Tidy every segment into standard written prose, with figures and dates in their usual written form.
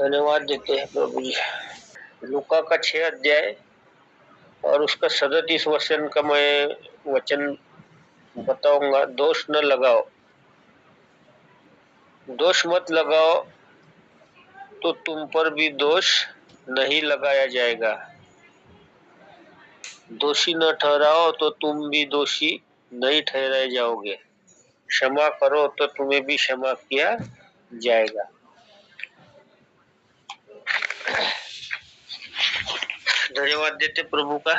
धन्यवाद देते हैं प्रभु जी। लूका का 6 अध्याय और उसका 37 वचन का मैं वचन बताऊंगा। दोष न लगाओ। दोष मत लगाओ तो तुम पर भी दोष नहीं लगाया जाएगा। दोषी न ठहराओ तो तुम भी दोषी नहीं ठहराए जाओगे। क्षमा करो तो तुम्हें भी क्षमा किया जाएगा। धन्यवाद देते प्रभु का।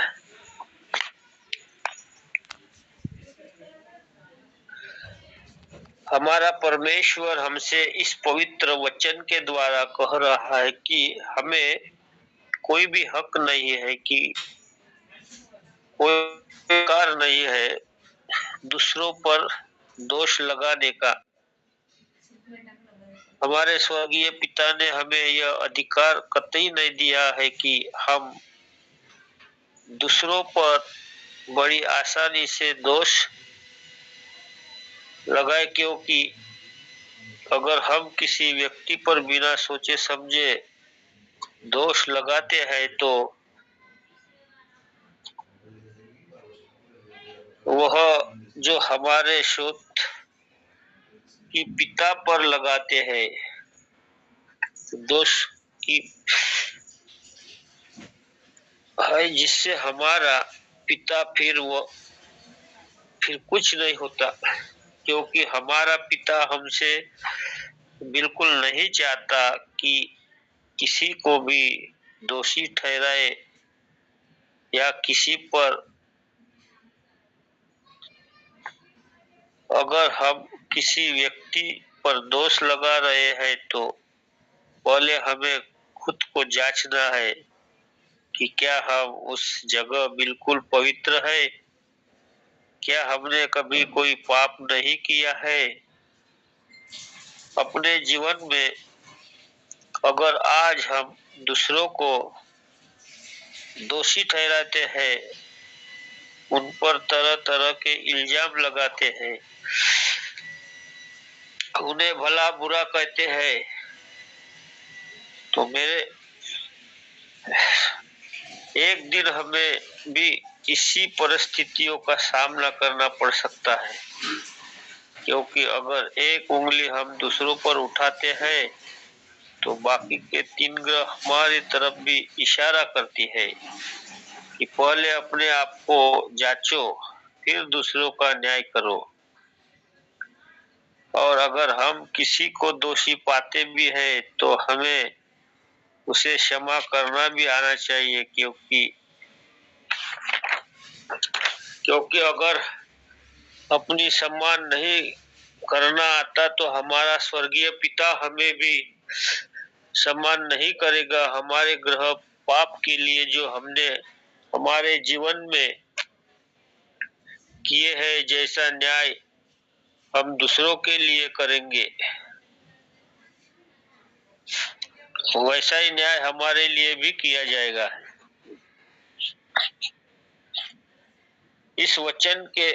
हमारा परमेश्वर हमसे इस पवित्र वचन के द्वारा कह रहा है कि हमें कोई भी हक नहीं है कि कोई अधिकार नहीं है दूसरों पर दोष लगाने का। हमारे स्वर्गीय पिता ने हमें यह अधिकार कतई नहीं दिया है कि हम दूसरों पर बड़ी आसानी से दोष लगाए, क्योंकि अगर हम किसी व्यक्ति पर बिना सोचे समझे दोष लगाते हैं तो वह जो हमारे शोध की पिता पर लगाते हैं दोष की है, जिससे हमारा पिता फिर कुछ नहीं होता, क्योंकि हमारा पिता हमसे बिल्कुल नहीं चाहता कि किसी को भी दोषी ठहराए या किसी पर अगर हम किसी व्यक्ति पर दोष लगा रहे हैं तो पहले हमें खुद को जांचना है कि क्या हम उस जगह बिल्कुल पवित्र है, क्या हमने कभी कोई पाप नहीं किया है अपने जीवन में। अगर आज हम दूसरों को दोषी ठहराते हैं, उन पर तरह तरह के इल्जाम लगाते हैं, उन्हें भला बुरा कहते हैं, तो मेरे एक दिन हमें भी इसी परिस्थितियों का सामना करना पड़ सकता है। क्योंकि अगर एक उंगली हम दूसरों पर उठाते हैं तो बाकी के 3 ग्रह हमारी तरफ भी इशारा करती है कि पहले अपने आप को जांचो, फिर दूसरों का न्याय करो। और अगर हम किसी को दोषी पाते भी हैं तो हमें उसे क्षमा करना भी आना चाहिए, क्योंकि अगर अपनी सम्मान नहीं करना आता तो हमारा स्वर्गीय पिता हमें भी सम्मान नहीं करेगा। हमारे ग्रह पाप के लिए जो हमने हमारे जीवन में किए हैं, जैसा न्याय हम दूसरों के लिए करेंगे वैसा ही न्याय हमारे लिए भी किया जाएगा। इस वचन के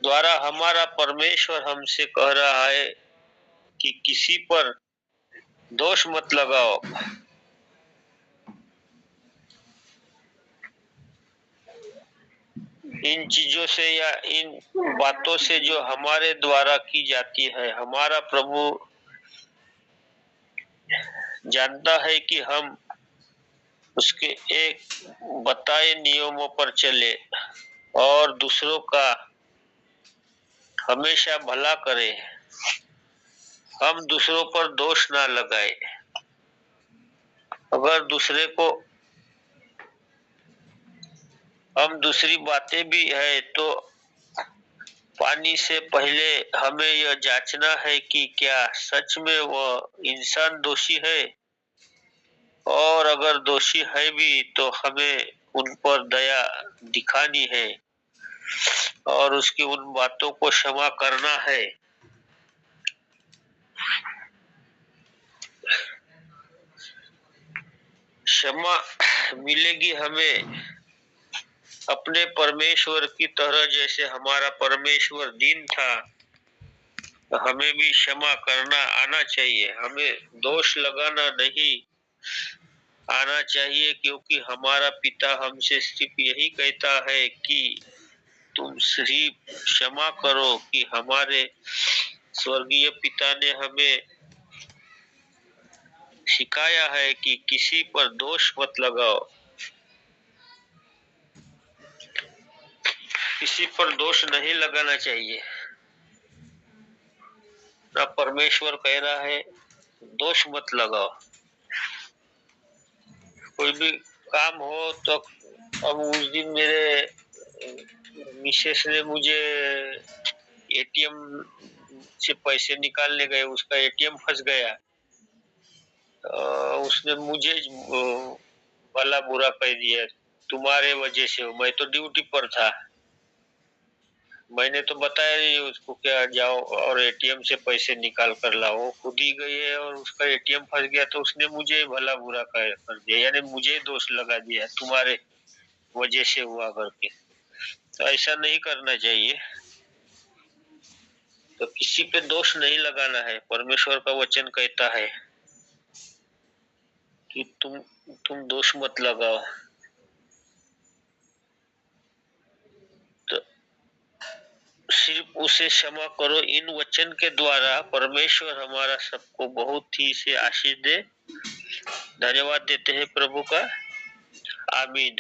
द्वारा हमारा परमेश्वर हमसे कह रहा है कि किसी पर दोष मत लगाओ। इन चीजों से या इन बातों से जो हमारे द्वारा की जाती है, हमारा प्रभु जानता है कि हम उसके एक बताए नियमों पर चले और दूसरों का हमेशा भला करें। हम दूसरों पर दोष ना लगाए। अगर दूसरे को हम दूसरी बातें भी है तो पानी से पहले हमें यह जांचना है कि क्या सच में वह इंसान दोषी है, और अगर दोषी है भी तो हमें उन पर दया दिखानी है और उसकी उन बातों को क्षमा करना है। क्षमा मिलेगी हमें अपने परमेश्वर की तरह, जैसे हमारा परमेश्वर दीन था हमें भी क्षमा करना आना चाहिए, हमें दोष लगाना नहीं आना चाहिए, क्योंकि हमारा पिता हमसे सिर्फ यही कहता है कि तुम सिर्फ क्षमा करो, कि हमारे स्वर्गीय पिता ने हमें सिखाया है कि किसी पर दोष मत लगाओ, किसी पर दोष नहीं लगाना चाहिए। ना परमेश्वर कह रहा है दोष मत लगाओ। कोई भी काम हो तो, अब उस दिन मेरे मिसेस ने मुझे एटीएम से पैसे निकालने गए, उसका एटीएम फंस गया। उसने मुझे भला बुरा कह दिया, तुम्हारे वजह से हो, मैं तो ड्यूटी पर था, मैंने तो बताया नहीं उसको क्या जाओ और एटीएम से पैसे निकाल कर लाओ। वो खुद ही गई है और उसका एटीएम फंस गया, तो उसने मुझे भला बुरा कर दिया, यानी मुझे दोष लगा दिया, तुम्हारे वजह से हुआ करके। तो ऐसा नहीं करना चाहिए। तो किसी पे दोष नहीं लगाना है। परमेश्वर का वचन कहता है कि तुम दोष मत लगाओ। तो सिर्फ उसे क्षमा करो। इन वचन के द्वारा परमेश्वर हमारा सबको बहुत ही से आशीष दे। धन्यवाद देते हैं प्रभु का। आमीन।